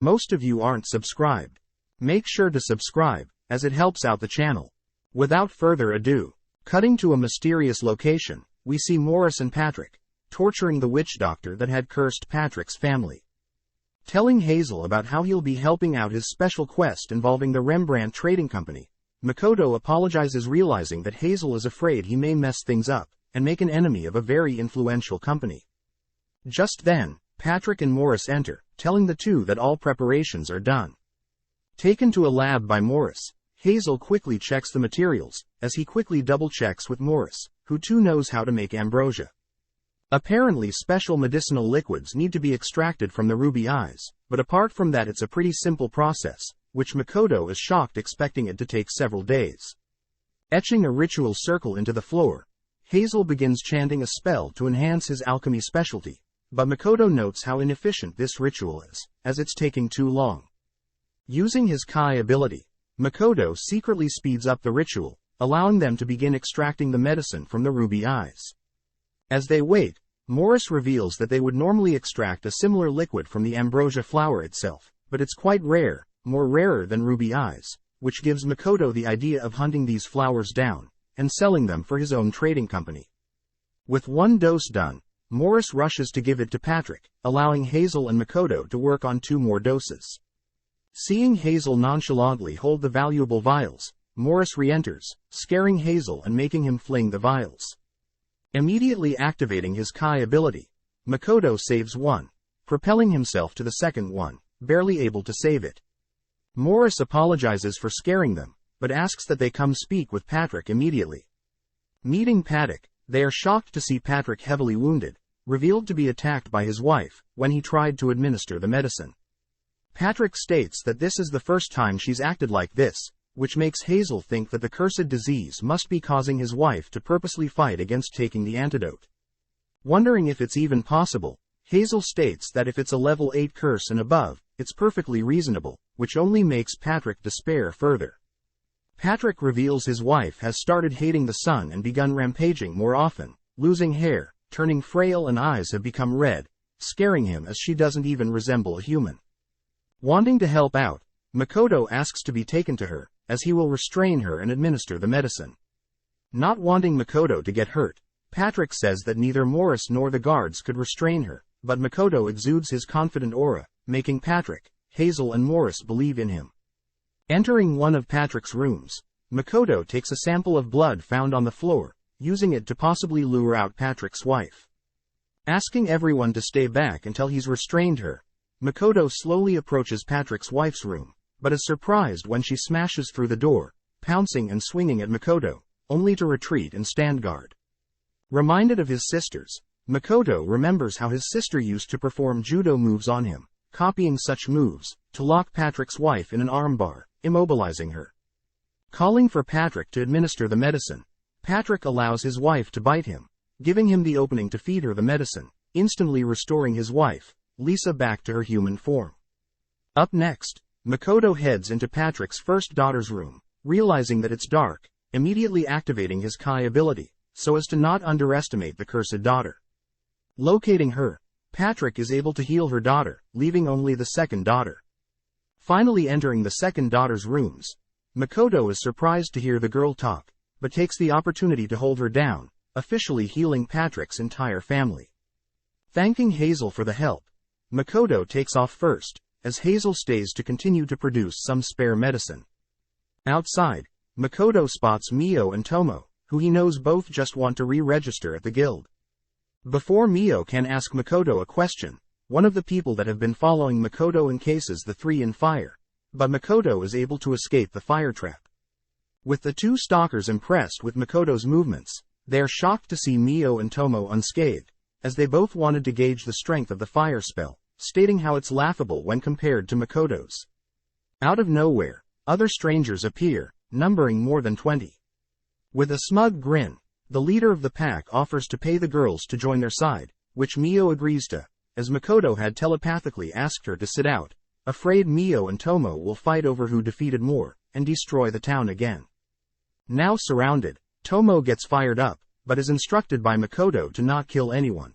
Most of you aren't subscribed. Make sure to subscribe, as it helps out the channel. Without further ado, cutting to a mysterious location, we see Morris and Patrick torturing the witch doctor that had cursed Patrick's family. Telling Hazel about how he'll be helping out his special quest involving the Rembrandt Trading Company, Makoto apologizes, realizing that Hazel is afraid he may mess things up and make an enemy of a very influential company. Just then, Patrick and Morris enter, telling the two that all preparations are done. Taken to a lab by Morris, Hazel quickly checks the materials, as he quickly double-checks with Morris, who too knows how to make ambrosia. Apparently special medicinal liquids need to be extracted from the ruby eyes, but apart from that it's a pretty simple process, which Makoto is shocked, expecting it to take several days. Etching a ritual circle into the floor, Hazel begins chanting a spell to enhance his alchemy specialty, but Makoto notes how inefficient this ritual is, as it's taking too long. Using his Kai ability, Makoto secretly speeds up the ritual, allowing them to begin extracting the medicine from the ruby eyes. As they wait, Morris reveals that they would normally extract a similar liquid from the ambrosia flower itself, but it's quite rare, more rarer than ruby eyes, which gives Makoto the idea of hunting these flowers down and selling them for his own trading company. With one dose done, Morris rushes to give it to Patrick, allowing Hazel and Makoto to work on 2 more doses. Seeing Hazel nonchalantly hold the valuable vials, Morris re-enters, scaring Hazel and making him fling the vials. Immediately activating his Kai ability, Makoto saves one, propelling himself to the second one, barely able to save it. Morris apologizes for scaring them, but asks that they come speak with Patrick immediately. Meeting Patrick, they are shocked to see Patrick heavily wounded, revealed to be attacked by his wife when he tried to administer the medicine. Patrick states that this is the first time she's acted like this, which makes Hazel think that the cursed disease must be causing his wife to purposely fight against taking the antidote. Wondering if it's even possible, Hazel states that if it's a level 8 curse and above, it's perfectly reasonable, which only makes Patrick despair further. Patrick reveals his wife has started hating the sun and begun rampaging more often, losing hair, turning frail, and eyes have become red, scaring him as she doesn't even resemble a human. Wanting to help out, Makoto asks to be taken to her, as he will restrain her and administer the medicine. Not wanting Makoto to get hurt, Patrick says that neither Morris nor the guards could restrain her, but Makoto exudes his confident aura, making Patrick, Hazel and Morris believe in him. Entering one of Patrick's rooms, Makoto takes a sample of blood found on the floor, using it to possibly lure out Patrick's wife. Asking everyone to stay back until he's restrained her, Makoto slowly approaches Patrick's wife's room, but is surprised when she smashes through the door, pouncing and swinging at Makoto, only to retreat and stand guard. Reminded of his sisters, Makoto remembers how his sister used to perform judo moves on him, copying such moves, to lock Patrick's wife in an armbar, immobilizing her. Calling for Patrick to administer the medicine, Patrick allows his wife to bite him, giving him the opening to feed her the medicine, instantly restoring his wife, Lisa, back to her human form. Up next, Makoto heads into Patrick's first daughter's room, realizing that it's dark, immediately activating his Kai ability, so as to not underestimate the cursed daughter. Locating her, Patrick is able to heal her daughter, leaving only the second daughter. Finally entering the second daughter's rooms, Makoto is surprised to hear the girl talk, but takes the opportunity to hold her down, officially healing Patrick's entire family. Thanking Hazel for the help, Makoto takes off first, as Hazel stays to continue to produce some spare medicine. Outside, Makoto spots Mio and Tomo, who he knows both just want to re-register at the guild. Before Mio can ask Makoto a question, one of the people that have been following Makoto encases the 3 in fire, but Makoto is able to escape the fire trap. With the 2 stalkers impressed with Makoto's movements, they are shocked to see Mio and Tomo unscathed, as they both wanted to gauge the strength of the fire spell, stating how it's laughable when compared to Makoto's. Out of nowhere, other strangers appear, numbering more than 20. With a smug grin, the leader of the pack offers to pay the girls to join their side, which Mio agrees to, as Makoto had telepathically asked her to sit out, afraid Mio and Tomo will fight over who defeated more, and destroy the town again. Now surrounded, Tomo gets fired up, but is instructed by Makoto to not kill anyone.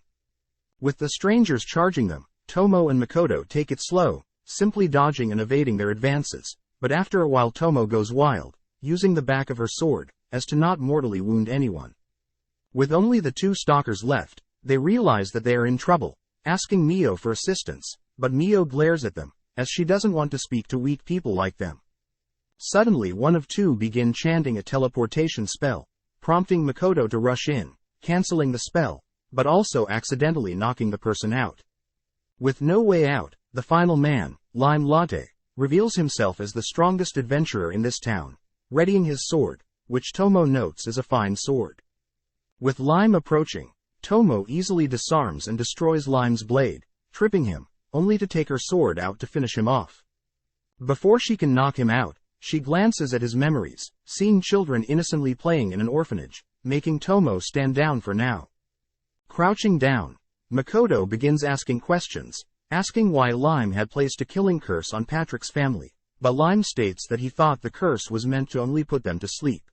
With the strangers charging them, Tomo and Makoto take it slow, simply dodging and evading their advances, but after a while Tomo goes wild, using the back of her sword, as to not mortally wound anyone. With only the two stalkers left, they realize that they are in trouble, asking Mio for assistance, but Mio glares at them, as she doesn't want to speak to weak people like them. Suddenly one of two begin chanting a teleportation spell, prompting Makoto to rush in, canceling the spell, but also accidentally knocking the person out. With no way out, the final man, Lime Latte, reveals himself as the strongest adventurer in this town, readying his sword, which Tomo notes is a fine sword. With Lime approaching, Tomo easily disarms and destroys Lime's blade, tripping him, only to take her sword out to finish him off. Before she can knock him out, she glances at his memories, seeing children innocently playing in an orphanage, making Tomo stand down for now. Crouching down, Makoto begins asking questions, asking why Lime had placed a killing curse on Patrick's family, but Lime states that he thought the curse was meant to only put them to sleep.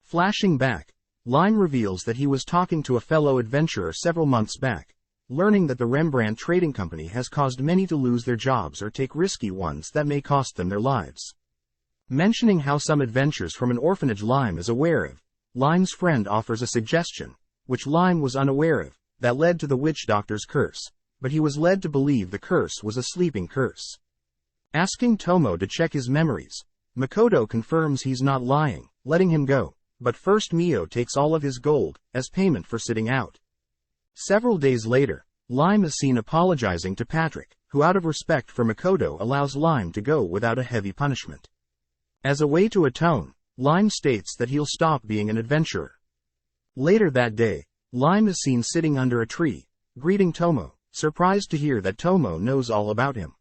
Flashing back, Lime reveals that he was talking to a fellow adventurer several months back, learning that the Rembrandt Trading Company has caused many to lose their jobs or take risky ones that may cost them their lives. Mentioning how some adventures from an orphanage Lime is aware of, Lime's friend offers a suggestion, which Lime was unaware of, that led to the witch doctor's curse, but he was led to believe the curse was a sleeping curse. Asking Tomo to check his memories, Makoto confirms he's not lying, letting him go, but first Mio takes all of his gold, as payment for sitting out. Several days later, Lime is seen apologizing to Patrick, who out of respect for Makoto allows Lime to go without a heavy punishment. As a way to atone, Lime states that he'll stop being an adventurer. Later that day, Lime is seen sitting under a tree, greeting Tomo, surprised to hear that Tomo knows all about him.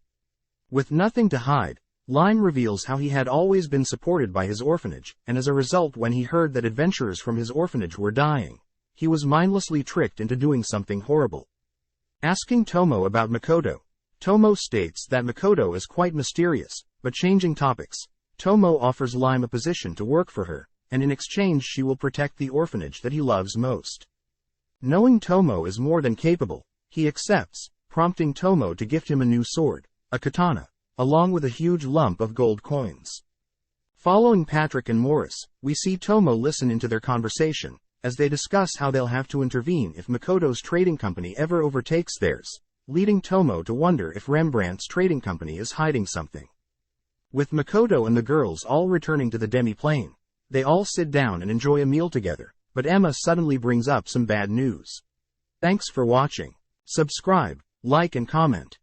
With nothing to hide, Lime reveals how he had always been supported by his orphanage, and as a result when he heard that adventurers from his orphanage were dying, he was mindlessly tricked into doing something horrible. Asking Tomo about Makoto, Tomo states that Makoto is quite mysterious, but changing topics, Tomo offers Lime a position to work for her, and in exchange she will protect the orphanage that he loves most. Knowing Tomo is more than capable, he accepts, prompting Tomo to gift him a new sword, a katana, along with a huge lump of gold coins. Following Patrick and Morris, we see Tomo listen into their conversation, as they discuss how they'll have to intervene if Makoto's trading company ever overtakes theirs, leading Tomo to wonder if Rembrandt's trading company is hiding something. With Makoto and the girls all returning to the demi-plane, they all sit down and enjoy a meal together, but Emma suddenly brings up some bad news. Thanks for watching. Subscribe, like and comment.